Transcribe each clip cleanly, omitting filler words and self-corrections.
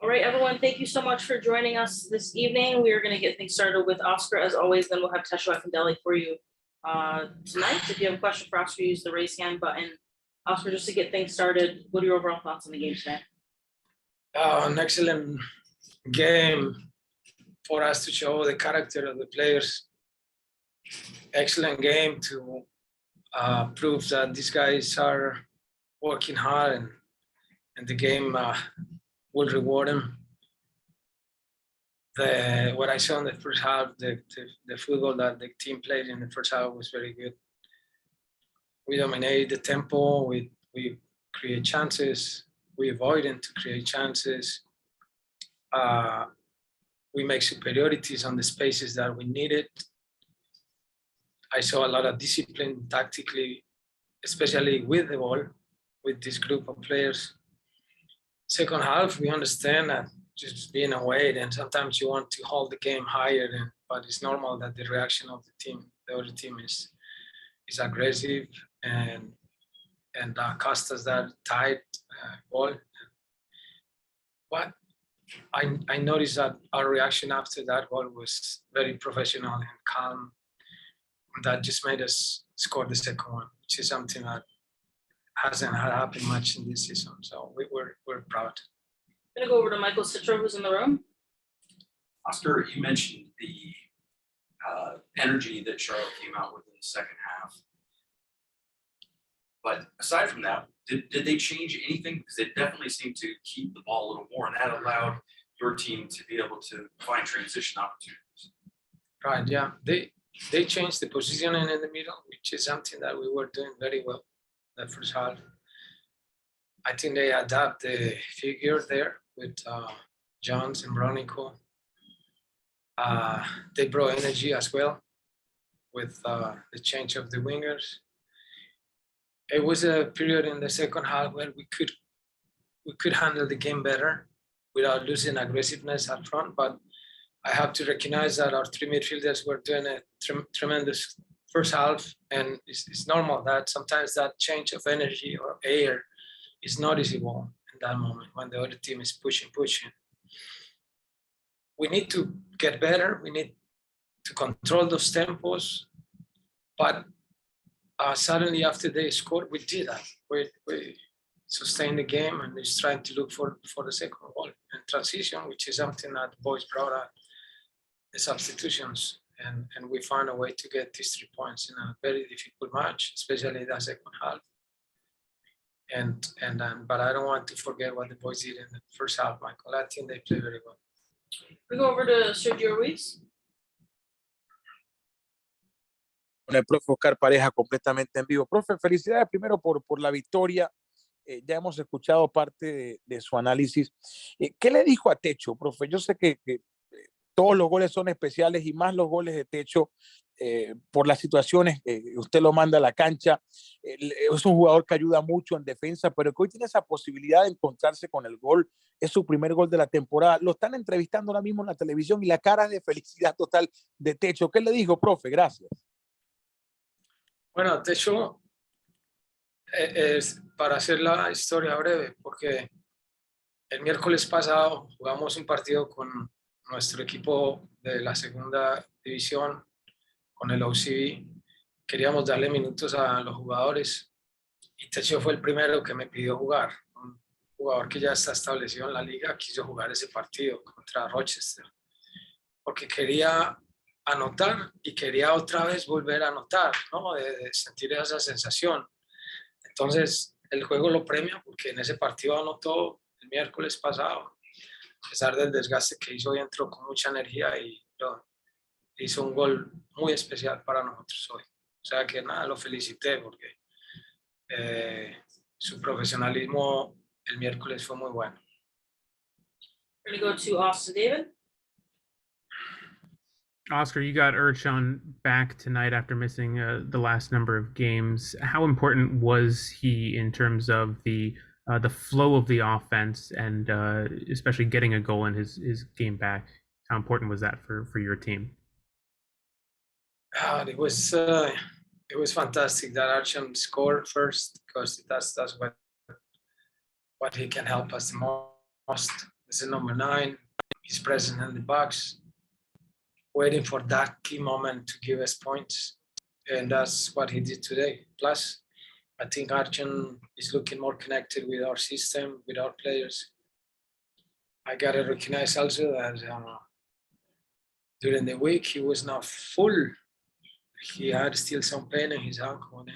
All right, everyone, thank you so much for joining us this evening. We are going to get things started with Oscar as always, then we'll have Tesho Akindele for you tonight. If you have a question for Oscar, use the raise hand button. Oscar, just to get things started, what are your overall thoughts on the game today? An excellent game for us to show the character of the players. Excellent game to prove that these guys are working hard and the game will reward them. What I saw in the first half, the football that the team played in the first half was very good. We dominated the tempo, we create chances, we avoided to create chances. We make superiorities on the spaces that we needed. I saw a lot of discipline tactically, especially with the ball, with this group of players. Second half, we understand that just being away, and sometimes you want to hold the game higher, but it's normal that the reaction of the other team is aggressive and cost us that tight ball. But I noticed that our reaction after that goal was very professional and calm. That just made us score the second one, which is something that hasn't happened much in this season. So we're proud. I'm gonna go over to Michael Citro, who's in the room. Oscar, you mentioned the energy that Charlotte came out with in the second half. But aside from that, did they change anything? Because they definitely seemed to keep the ball a little more, and that allowed your team to be able to find transition opportunities. Right, yeah. They changed the positioning in the middle, which is something that we were doing very well the first half. I think they adapt the figure there with Jones and Bronico. They brought energy as well with the change of the wingers. It was a period in the second half where we could handle the game better without losing aggressiveness up front, but I have to recognize that our three midfielders were doing a tremendous first half, and it's normal that sometimes that change of energy or air is noticeable in that moment when the other team is pushing. We need to get better. We need to control those tempos, but suddenly after they scored, we did that. We sustained the game and is trying to look for the second goal and transition, which is something that the boys brought up, the substitutions, and we found a way to get these 3 points in a very difficult match, especially the second half. But I don't want to forget what the boys did in the first half, Michael. I think they played very well. We go over to Sergio Ruiz. Con el profe Oscar Pareja completamente en vivo. Profe, felicidades primero por la victoria. Ya hemos escuchado parte de su análisis. ¿Qué le dijo a Techo, profe? Yo sé que todos los goles son especiales y más los goles de Techo por las situaciones. Usted lo manda a la cancha. Es un jugador que ayuda mucho en defensa, pero que hoy tiene esa posibilidad de encontrarse con el gol. Es su primer gol de la temporada. Lo están entrevistando ahora mismo en la televisión y la cara de felicidad total de Techo. ¿Qué le dijo, profe? Gracias. Bueno, Techo, es para hacer la historia breve, porque el miércoles pasado jugamos un partido con nuestro equipo de la segunda división, con el OCB. Queríamos darle minutos a los jugadores y Techo fue el primero que me pidió jugar. Un jugador que ya está establecido en la liga quiso jugar ese partido contra Rochester, porque quería anotar y quería otra vez volver a anotar, ¿no? De sentir esa sensación. Entonces, el juego lo premia porque en ese partido anotó el miércoles pasado. A pesar del desgaste que hizo, y entró con mucha energía y hizo un gol muy especial para nosotros hoy. O sea que nada, lo felicité porque su profesionalismo el miércoles fue muy bueno. We're going to go to Austin David. Oscar, you got Ercan back tonight after missing the last number of games. How important was he in terms of the flow of the offense and especially getting a goal in his game back? How important was that for your team? It was fantastic that Ercan scored first, because that's what he can help us the most. as a number 9. He's present in the box, waiting for that key moment to give us points. And that's what he did today. Plus, I think Archon is looking more connected with our system, with our players. I gotta recognize also that during the week he was not full. He had still some pain in his ankle,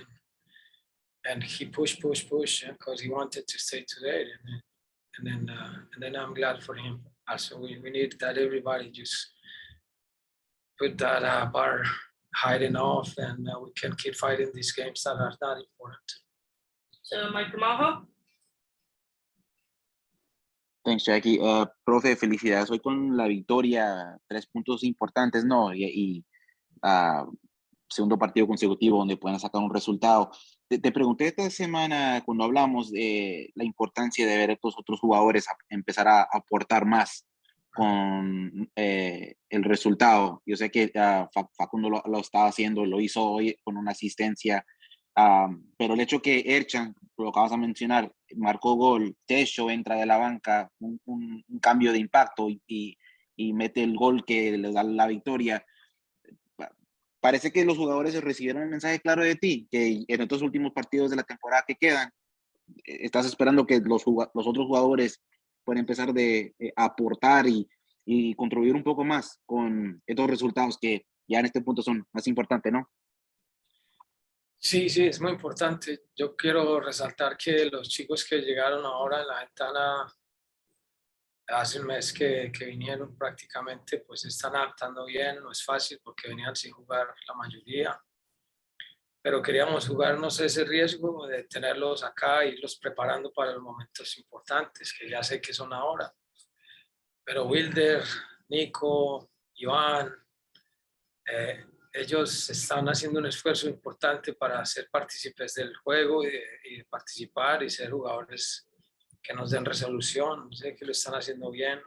and he pushed because he wanted to stay today. And then I'm glad for him. Also, we need that everybody just put that bar high enough, and we can keep fighting these games that are not important. So Mike Gramajo? Thanks, Jackie. Profe, felicidades hoy con la victoria, 3 puntos importantes, ¿no? Y segundo partido consecutivo donde pueden sacar un resultado. Te pregunté esta semana cuando hablamos de la importancia de ver a estos otros jugadores empezar a aportar más con el resultado. Yo sé que Facundo lo estaba haciendo, lo hizo hoy con una asistencia, pero el hecho que Erchan, lo acabas de mencionar, marcó gol, Techo entra de la banca, un cambio de impacto y mete el gol que le da la victoria. Parece que los jugadores recibieron el mensaje claro de ti, que en estos últimos partidos de la temporada que quedan, estás esperando que los otros jugadores puedan empezar a aportar y contribuir un poco más con estos resultados que ya en este punto son más importantes, ¿no? Sí, es muy importante. Yo quiero resaltar que los chicos que llegaron ahora en la ventana hace un mes que vinieron prácticamente, pues se están adaptando bien. No es fácil porque venían sin jugar la mayoría, pero queríamos jugarnos ese riesgo de tenerlos acá e irlos preparando para los momentos importantes, que ya sé que son ahora. Pero Wilder, Nico, Iván, ellos están haciendo un esfuerzo importante para ser partícipes del juego y participar y ser jugadores que nos den resolución. Sé que lo están haciendo bien.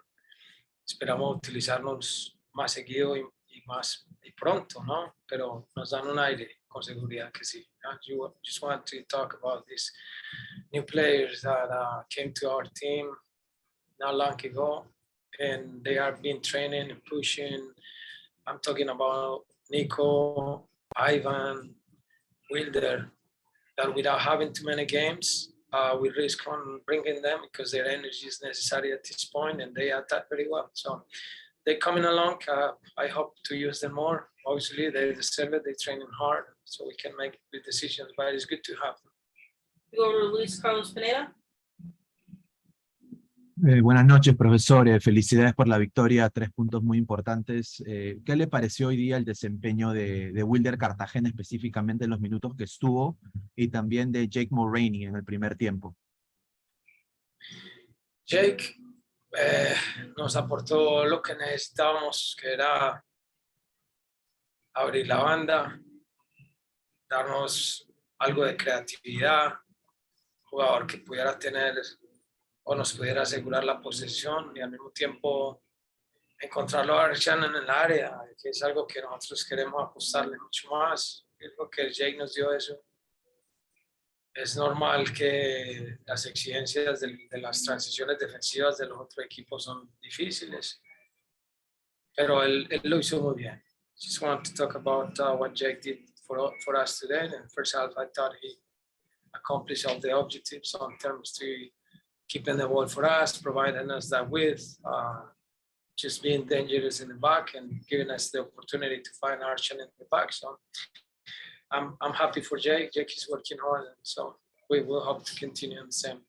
Esperamos utilizarnos más seguido y pronto, ¿no? Pero nos dan un aire con seguridad que sí. You just want to talk about these new players that came to our team not long ago, and they are been training and pushing. I'm talking about Nico, Ivan, Wilder, that without having too many games, we risk on bringing them because their energy is necessary at this point, and they attack very well. So they're coming along. I hope to use them more. Obviously, they deserve it. They're training hard, so we can make good decisions, but it's good to have them. We go to Luis Carlos Pineda. Buenas noches, profesores. Felicidades por la victoria, 3 puntos muy importantes. ¿Qué le pareció hoy día el desempeño de Wilder Cartagena, específicamente en los minutos que estuvo, y también de Jake Mulroney en el primer tiempo? Jake nos aportó lo que necesitábamos, que era abrir la banda, darnos algo de creatividad, jugador que pudiera tener o nos pudiera asegurar la posesión y al mismo tiempo encontrarlo a Archan en el área, que es algo que nosotros queremos apostarle mucho más. Es lo que Jake nos dio eso. Es normal que las exigencias de las transiciones defensivas de los otros equipos son difíciles, pero él lo hizo muy bien. Just want to talk about what Jake did for us today. In the first half, I thought he accomplished all the objectives in terms to keeping the ball for us, providing us that width, just being dangerous in the back and giving us the opportunity to find Archon in the back. So I'm happy for Jake. Jake is working hard, and so we will hope to continue in the same.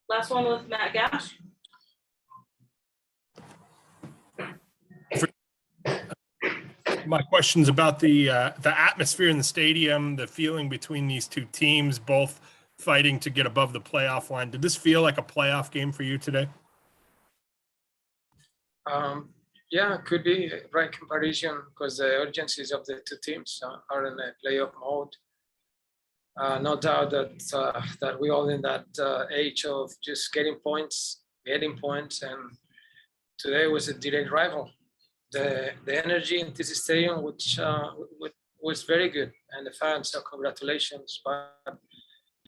Last one with Matt Gash. My question's about the atmosphere in the stadium, the feeling between these two teams, both fighting to get above the playoff line. Did this feel like a playoff game for you today? Yeah, it could be right comparison because the urgencies of the two teams are in a playoff mode. No doubt that we're all in that age of just getting points, and today was a direct rival. The energy in this stadium, which was very good, and the fans. So congratulations! But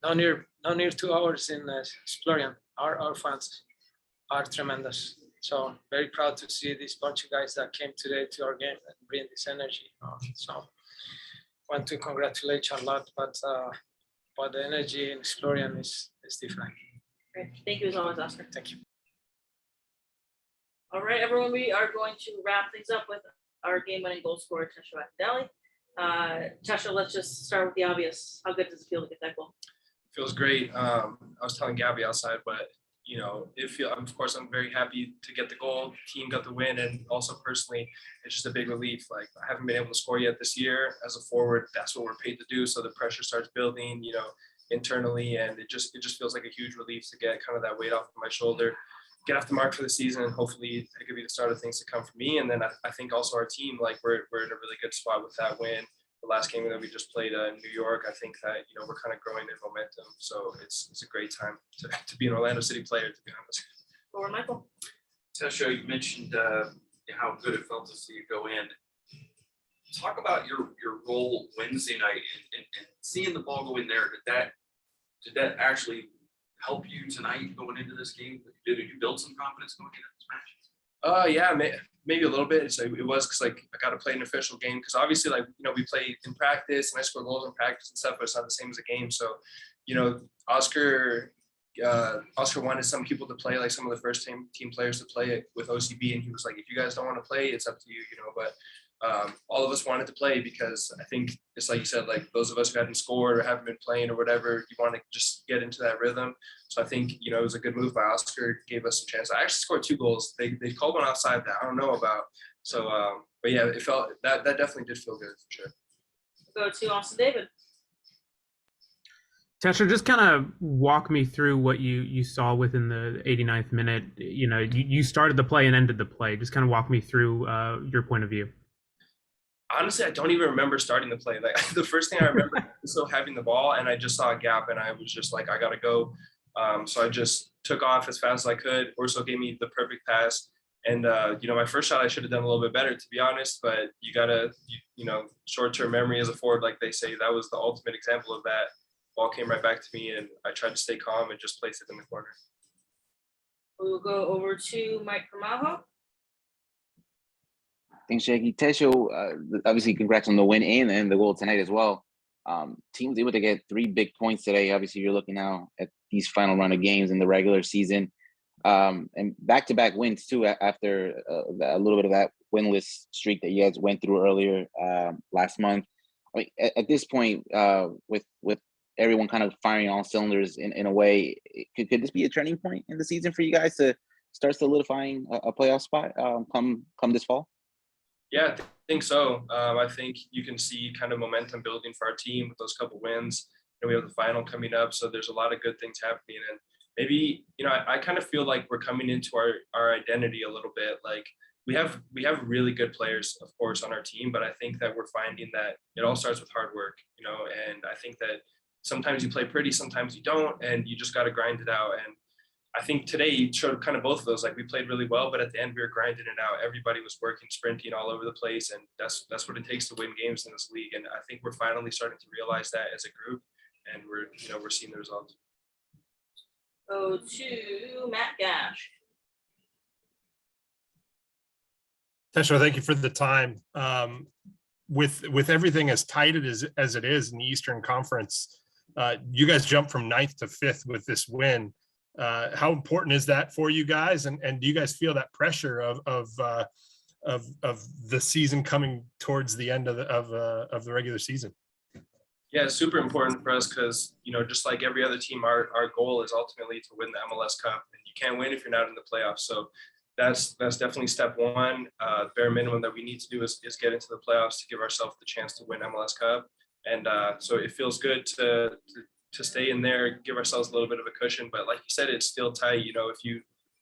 no near 2 hours in Florian. Our fans. are tremendous. So very proud to see this bunch of guys that came today to our game and bring this energy. So want to congratulate Charlotte, but the energy in Florian is different. Great. Thank you as always, Oscar. Thank you. All right, everyone, we are going to wrap things up with our game-winning goal scorer, Tesho Akindele. Tesho, let's just start with the obvious. How good does it feel to get that goal? Feels great. I was telling Gabby outside, but of course, I'm very happy to get the goal. Team got the win, and also personally, it's just a big relief. Like, I haven't been able to score yet this year. As a forward, that's what we're paid to do. So the pressure starts building, internally, and it just feels like a huge relief to get kind of that weight off of my shoulder, get off the mark for the season, and hopefully it could be the start of things to come for me. And then I think also our team, like we're in a really good spot with that win. The last game that we just played in New York, I think that, we're kind of growing in momentum. So it's a great time to be an Orlando City player, to be honest. Over, Michael. Tesho, you mentioned how good it felt to see you go in. Talk about your role Wednesday night and seeing the ball go in there. Did that actually help you tonight going into this game? Did you build some confidence going into this match? Yeah, maybe a little bit. So it was because I got to play an official game, because obviously we play in practice and I score goals in practice and stuff, but it's not the same as a game. So Oscar wanted some people to play, like some of the first team players to play it with OCB, and he was like, if you guys don't want to play, it's up to you, but all of us wanted to play because I think it's like you said, like those of us who hadn't scored or haven't been playing or whatever, you want to just get into that rhythm. So I think, it was a good move by Oscar, gave us a chance. I actually scored 2 goals. They called one outside that I don't know about. So, but yeah, it felt that definitely did feel good for sure. Go to Austin David. Tesho, just kind of walk me through what you saw within the 89th minute. You started the play and ended the play. Just kind of walk me through your point of view. Honestly, I don't even remember starting the play. Like the first thing I remember is still having the ball, and I just saw a gap, and I was just like, I gotta go. So I just took off as fast as I could. Orso gave me the perfect pass, and my first shot I should have done a little bit better, to be honest. But you gotta, short-term memory as a forward, like they say, that was the ultimate example of that. Ball came right back to me, and I tried to stay calm and just place it in the corner. We'll go over to Mike Gramajo. Thanks, Jackie. Tesho, obviously, congrats on the win and the goal tonight as well. Team was able to get 3 big points today. Obviously, you're looking now at these final run of games in the regular season, and back-to-back wins too after a little bit of that winless streak that you guys went through earlier last month. I mean, at this point, with everyone kind of firing all cylinders in a way, could this be a turning point in the season for you guys to start solidifying a playoff spot come this fall? Yeah, I think so. I think you can see kind of momentum building for our team with those couple wins. We have the final coming up, so there's a lot of good things happening. And maybe, I kind of feel like we're coming into our identity a little bit. Like we have really good players, of course, on our team, but I think that we're finding that it all starts with hard work, and I think that sometimes you play pretty, sometimes you don't, and you just got to grind it out. And I think today showed kind of both of those. Like we played really well, but at the end we were grinding it out. Everybody was working, sprinting all over the place, and that's what it takes to win games in this league. And I think we're finally starting to realize that as a group, and we're seeing the results. Go to Matt Gash. Tesho, thank you for the time. With everything as tight as it is in the Eastern Conference, you guys jumped from 9th to 5th with this win. How important is that for you guys? And do you guys feel that pressure of the season coming towards the end of the regular season? Yeah, it's super important for us because, just like every other team, our goal is ultimately to win the MLS Cup, and you can't win if you're not in the playoffs. So that's definitely step one. Bare minimum that we need to do is get into the playoffs to give ourselves the chance to win MLS Cup. And so it feels good to stay in there, give ourselves a little bit of a cushion. But like you said, it's still tight.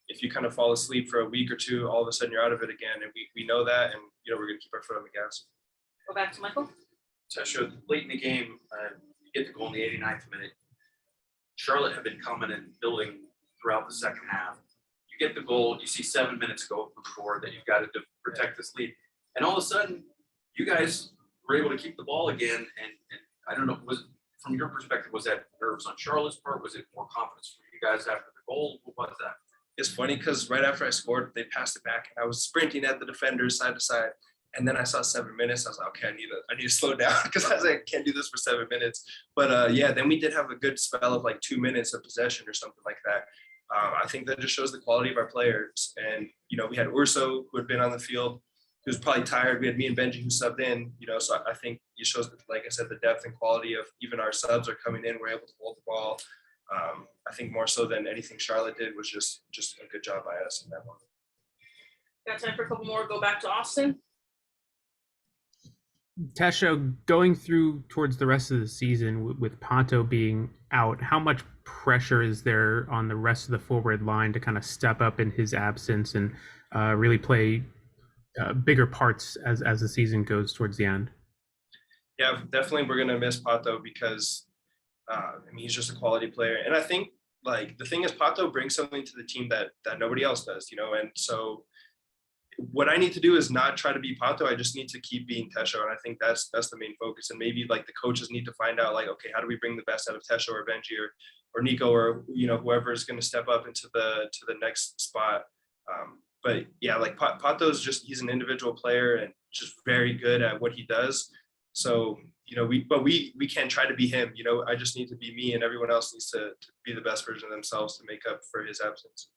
If you kind of fall asleep for a week or two, all of a sudden you're out of it again. And we know that, and we're going to keep our foot on the gas. Go back to Michael. Tesho, late in the game, you get the goal in the 89th minute. Charlotte had been coming and building throughout the second half. You get the goal, you see 7 minutes go from the board that you've got to protect this lead. And all of a sudden, you guys were able to keep the ball again. And I don't know, from your perspective, was that nerves on Charlotte's part? Was it more confidence for you guys after the goal? What was that? it's funny because right after I scored, they passed it back and I was sprinting at the defenders side to side. And then I saw 7 minutes. I was like, okay, I need to slow down because I was like, I can't do this for 7 minutes. But yeah, then we did have a good spell of like 2 minutes of possession or something like that. I think that just shows the quality of our players. And, we had Urso who had been on the field, who was probably tired. We had me and Benji who subbed in, so I think it shows, like I said, the depth and quality of even our subs are coming in. We're able to hold the ball. I think more so than anything Charlotte did was just a good job by us in that one. Got time for a couple more, go back to Austin. Tesho, going through towards the rest of the season with Pato being out, how much pressure is there on the rest of the forward line to kind of step up in his absence and really play bigger parts as the season goes towards the end? Yeah, definitely we're going to miss Pato because, he's just a quality player. And I think, like, the thing is Pato brings something to the team that nobody else does, and so what I need to do is not try to be Pato. I just need to keep being Tesho. And I think that's the main focus. And maybe like the coaches need to find out like, okay, how do we bring the best out of Tesho or Benji or Nico or, whoever is going to step up into the next spot. But yeah, like Pato's he's an individual player and just very good at what he does. So, we can't try to be him, I just need to be me and everyone else needs to be the best version of themselves to make up for his absence.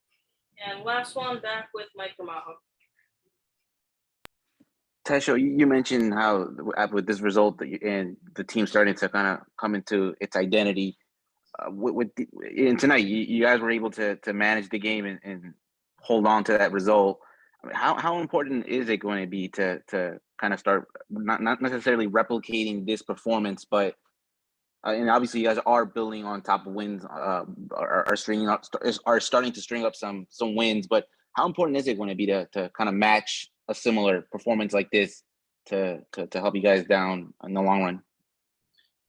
And last one, back with Mike Ramajo. Tesho, you mentioned how with this result and the team starting to kind of come into its identity. And tonight, you guys were able to manage the game and hold on to that result. I mean, how important is it going to be to kind of start not necessarily replicating this performance, but and obviously you guys are building on top of wins, are starting to string up some wins. But how important is it going to be to kind of match a similar performance like this to help you guys down in the long run?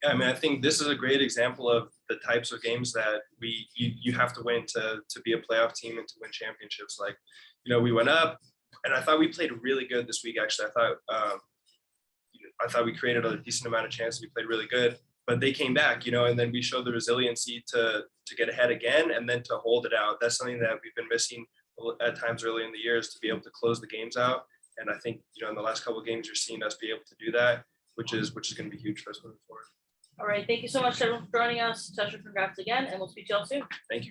Yeah, I think this is a great example of the types of games that you have to win to be a playoff team and to win championships. Like, we went up, and I thought we played really good this week. Actually, I thought we created a decent amount of chances. We played really good, but they came back, and then we showed the resiliency to get ahead again and then to hold it out. That's something that we've been missing at times early in the years, to be able to close the games out. And I think, in the last couple of games, you're seeing us be able to do that, which is going to be huge for us moving forward. All right, thank you so much everyone for joining us. Tesho, congrats again, and we'll speak to y'all soon. Thank you, guys.